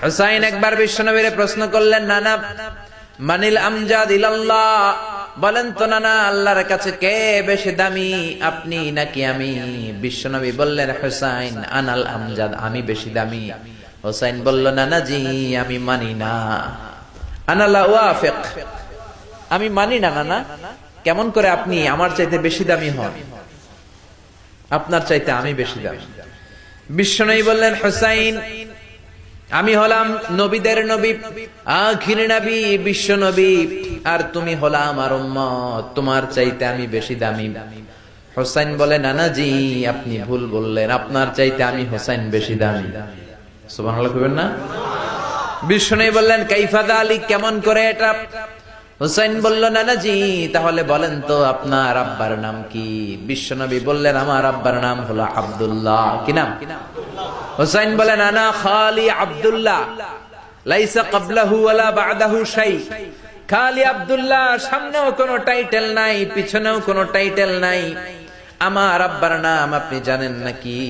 হুসাইন একবার বিশ্বনবীর প্রশ্ন করলেন, নানা মানিল আমজাদ ইলাল্লাহ, বলেন তো নানা আল্লাহর কাছে কে বেশি দামি, আপনি নাকি আমি? বিশ্বনবী বললেন, হুসাইন আনাল আমজাদ, আমি বেশি দামি। হুসাইন বলল, নানা জি আমি মানি না, আনা লা ওয়াফিক, আমি মানি না নানা। কেমন করে আপনি আমার চাইতে বেশি দামি হন? আপনার চাইতে আমি বেশি দামি। বিশ্বনবী বললেন, হুসাইন আমি হলাম নবীদের নবী, আখির নবী বিশ্ব নবী, আর তুমি হলা আমার উম্মত, তোমার চাইতে আমি বেশি দামি। হুসাইন বলে, নানা জি আপনি ভুল বললেন, আপনার চাইতে আমি হুসাইন বেশি দামি। সুবহানাল্লাহ কইবেন না? বিশ্বনবী বললেন, কাইফা যালিক, কেমন করে এটা? হুসাইন বলল, নানা জি তাহলে বলেন তো আপনার আব্বার নাম কি? বিশ্বনবী বললেন, আমার আব্বার নাম হলো আব্দুল্লাহ। কি নাম? হুসাইন বলেন, আনা খালি আব্দুল্লাহ, লাইসা ক্বাবলাহু ওয়ালা বা'দাহু শাই। খালি আব্দুল্লাহ, সামনেও কোনো টাইটেল নাই, পিছনেও কোনো টাইটেল নাই। আমার আব্বার নাম আপনি জানেন নাকি?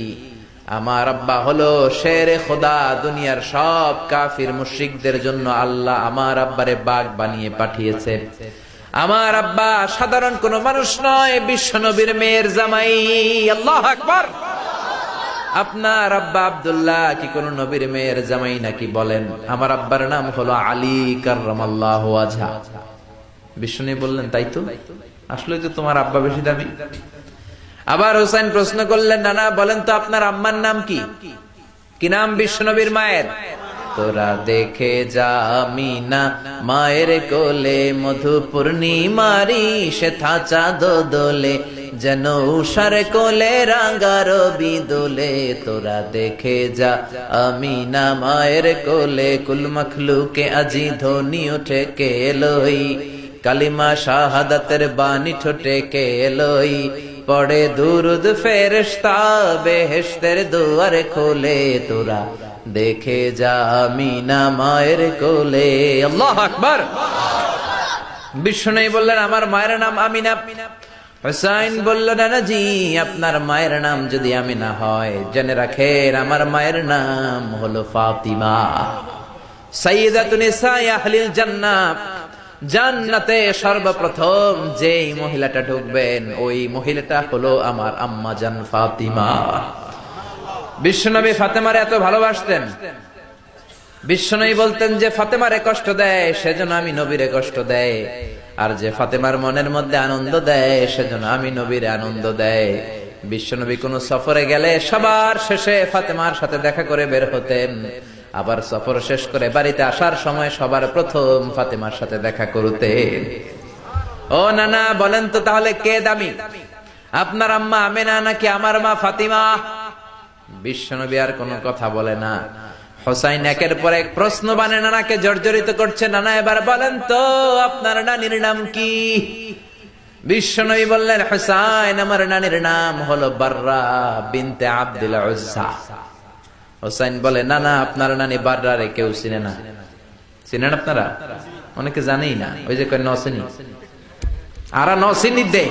আমার আব্বা হলো শেরে খোদা, দুনিয়ার সব কাফির মুশরিকদের জন্য আল্লাহ আমার আব্বারে বাগ বানিয়ে পাঠিয়েছে। আমার আব্বা সাধারণ কোনো মানুষ নয়, বিশ্ব নবীর মেয়ের জামাই। আল্লাহু আকবার। আপনার আব্বা আব্দুল্লাহ কি কোন নবীর মেয়ের জামাই নাকি? বলেন, আমার আব্বার নাম হলো আলী কাররামাল্লাহু ওয়াজহা। বিষ্ণু বললেন, তাই তো, আসলে তো তোমার আব্বা বেশি দামি। আবার হুসাইন প্রশ্ন করলেন, নানা বলেন তো আপনার আম্মার নাম কি? কি নাম বিশ্বনবীর মায়ের? তোরা দেখে যা আমিনা মায়ের কোলে, মধু পূর্ণিমারি সেথা চাঁদ দোলে, যেন উষার কোলে রাঙা রবি দোলে। তোরা দেখে যা আমিনা মায়ের কোলে, কুল মখলুকে আজি ধ্বনি ওঠে কে লই, কালিমা শাহাদাতের বাণী ঠোঁটে কে লই, পড়ে দুরুদ ফেরেশতা বেহেশতের দুয়ার খোলে। তোরা দেখে যা আমিনা মায়ের কোলে। আল্লাহু আকবার। বিষ্ণু বললেন, আমার মায়ের নাম আমিনা। হুসাইন বলল, নানা জি আপনার মায়ের নাম যদি আমিনা হয়, জেনে রাখেন আমার মায়ের নাম হলো ফাতিমা, সাইয়্যিদাতুন নিসাই আহলিল জান্নাহ। জান্নাতে সর্বপ্রথম যেই মহিলাটা ঢুকবেন, ওই মহিলাটা হলো আমার আম্মা জান ফাতিমা। বিশ্বনবী ফাতেমারে এত ভালোবাসতেন, বিশ্বনবী বলতেন যে ফাতেমারে কষ্ট দেয় সেজন্য আমি নবীরে কষ্ট দেয়, আর যে ফাতেমার মনের মধ্যে আনন্দ দেয় সেজন্য আমি নবীরে আনন্দ দেয়। বিশ্বনবী কোন সফরে গেলে সবার শেষে ফাতেমার সাথে দেখা করে বের হতেন, আবার সফর শেষ করে বাড়িতে আসার সময় সবার প্রথম ফাতেমার সাথে দেখা করতেন। ও নানা বলেন তো তাহলে কে দামি, আপনার আম্মা আমেনা নাকি আমার মা ফাতিমা? বিশ্বনবী আর কোনো কথা বলে না। হুসাইন একের পর এক প্রশ্ন বানে নানাকে জর্জরিত করছে, নানা এবার বলেন তো আপনার নানির নাম কি? বিশ্বনবী বললেন, হুসাইন আমার নানির নাম হলো বাররা বিনতে আব্দুল উজ্জা। হুসাইন বলে, নানা আপনার নানি বাররা রে কেউ চিনে না। চিনেন আপনারা? অনেকে জানেই না, ওই যে কয় নসিনি, আরা নসিনি দে,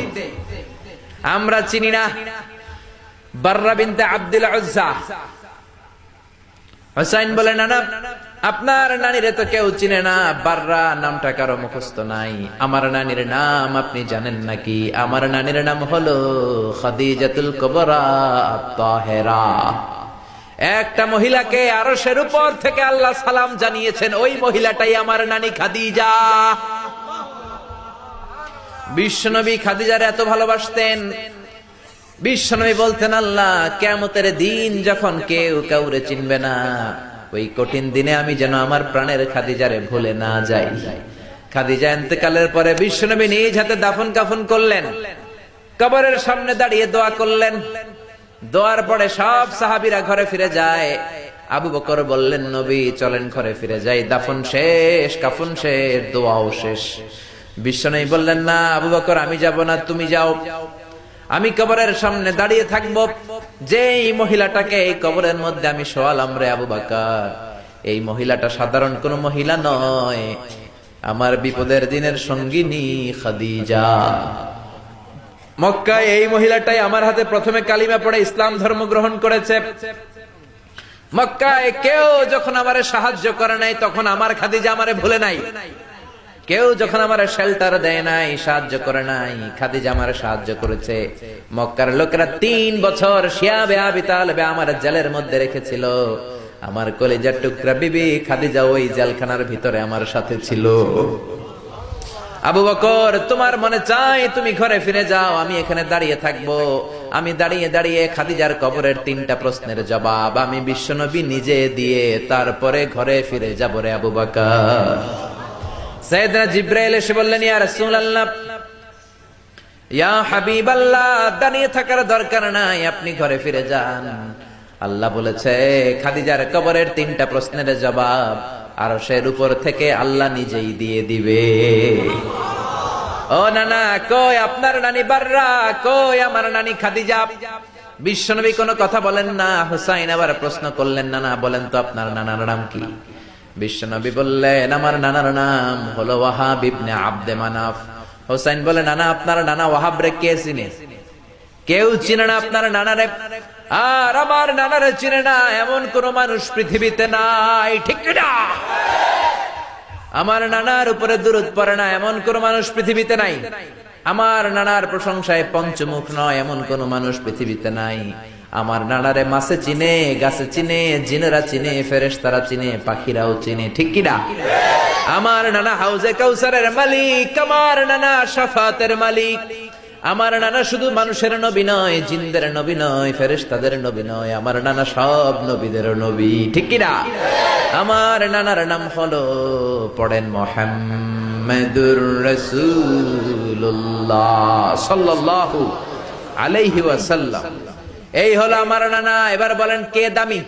আমরা চিনি না বাররা বিনতে আব্দুল উজ্জা। হুসাইন বলে, নানা আপনার নানিরে তো কেউ চিনে না, বাররা নামটা কারো মুখস্থ নাই। আমার নানির নাম আপনি জানেন নাকি? আমার নানির নাম হলো খাদিজাতুল কুবরা তাহেরা। একটা মহিলাকে আরশের উপর থেকে আল্লাহ সালাম জানিয়েছেন, ওই মহিলাটাই আমার নানি খাদিজা। বিশ্বনবী খাদিজার এত ভালোবাসতেন, বিশ্বনবী বলতেন, আল্লাহ কিয়ামতের দিন যখন কেউ কাউরে চিনবে না, ওই কঠিন দিনে আমি যেন আমার প্রাণের খাদিজারে ভুলে না যাই। খাদিজা ইন্তেকালের পরে বিশ্বনবী নিজ হাতে দাফন কাফন করলেন, কবরের সামনে দাঁড়িয়ে দোয়া করলেন। দোয়ার পরে সব সাহাবীরা ঘরে ফিরে যায়। আবু বকর বললেন, নবী চলেন ঘরে ফিরে যাই, দাফন শেষ, কাফন শেষ, দোয়াও শেষ। বিশ্বনবী বললেন, না আবু বকর আমি যাব না, তুমি যাও, আমি কবরের সামনে দাঁড়িয়ে থাকবো। যেই মহিলাটাকে এই কবরের মধ্যে আমি শোয়ালাম রে আবু বকর, এই মহিলাটা সাধারণ কোন মহিলা নয়, আমার বিপদের দিনের সঙ্গিনী খাদিজা। মক্কায় এই মহিলাটাই আমার হাতে প্রথমে কালিমা পড়ে ইসলাম ধর্ম গ্রহণ করেছে। মক্কায় কেউ যখন আমারে সাহায্য করে নাই তখন আমার খাদিজা আমারে ভুলে নাই। কেউ যখন আমারে শেল্টার দেয় নাই, সাহায্য করে নাই, খাদিজা আমারে সাহায্য করেছে। মক্কার লোকেরা 3 বছর শিয়াবে আবি তালেবে আমার জেলের মধ্যে রেখেছিল। আমার কলিজার টুকরা বিবি খাদিজা ওই জেলখানার ভিতরে আমার সাথে ছিল। আবু বকর, তোমার মনে চাই তুমি ঘরে ফিরে যাও, আমি এখানে দাঁড়িয়ে থাকবো। আমি দাঁড়িয়ে দাঁড়িয়ে খাদিজার কবরের 3টা প্রশ্নের জবাব আমি বিশ্বনবী নিজে দিয়ে তারপরে ঘরে ফিরে যাব রে আবু বকর। সাইয়েদনা জিবরাইল এসে বললেন, ইয়া রাসূলুল্লাহ, ইয়া হাবিবাল্লাহ, দাঁড়িয়ে থাকার দরকার নাই, আপনি ঘরে ফিরে যান। আল্লাহ বলেছে খাদিজার কবরের 3টা প্রশ্নের জবাব আরশের উপর থেকে আল্লাহ নিজেই দিয়ে দিবে। ও নানা, কই আপনার নানি বাররা, কই আমার নানি খাদিজা? বিশ্বনবী কোনো কথা বলেন না। হুসাইন আবার প্রশ্ন করলেন, নানা বলেন তো আপনার নানার নাম কি? বিশ্বনবী বললেন, আমার নানার নাম হলো ওয়াহাব ইবনে আব্দে মানাফ। হুসাইন বলে, নানা আপনার নানা ওয়াহাব রে কে চিনে? কেউ চিনে না আপনার নানারে। আর আমার নানারে চিনে না এমন কোন মানুষ পৃথিবীতে নাই, ঠিক না? আমার নানার উপরে দুরূদ পড়ে না এমন কোন মানুষ পৃথিবীতে নাই। আমার নানার প্রশংসায় পঞ্চমুখ নয় এমন কোন মানুষ পৃথিবীতে নাই। আমার নানারে মাছে চিনে, গাছে চিনে, জিনেরা চিনে, ফেরেশতারা চিনে, পাখিরাও চিনে, ঠিক কিনা? আমার নানা হাউজে কাউসারের মালিক, আমার নানা শাফাতের মালিক। আমার নানা শুধু মানুষের নবী নয়, জিনদের নবী নয়, ফেরেশতাদের নবী নয়, আমার নানা সব নবীদের নবী, ঠিক কিনা? আমার নানার নাম হলো, পড়েন, মুহাম্মাদুর রাসূলুল্লাহ সাল্লাল্লাহু আলাইহি ওয়াসাল্লাম। এই হলো আমার নানা। এবার বলেন কে দামি?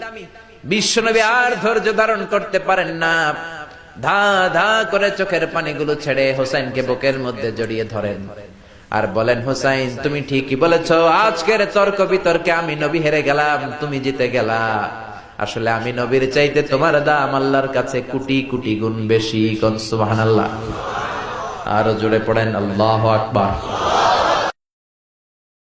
বিশ্বনবী আর ধৈর্য ধারণ করতে পারেন না, ধা ধা করে চোখের পানিগুলো ছেড়ে হোসেনকে বুকের মধ্যে জড়িয়ে ধরেন আর বলেন, হোসাইন তুমি ঠিকই বলেছো, আজকের তর্ক বিতর্কে আমি নবী হেরে গেলাম, তুমি জিতে গেলা। আসলে আমি নবীর চাইতে তোমার দাম আল্লাহর কাছে কোটি কোটি গুণ বেশি। সুবহানাল্লাহ। আরো জোরে পড়েন, আল্লাহু আকবার।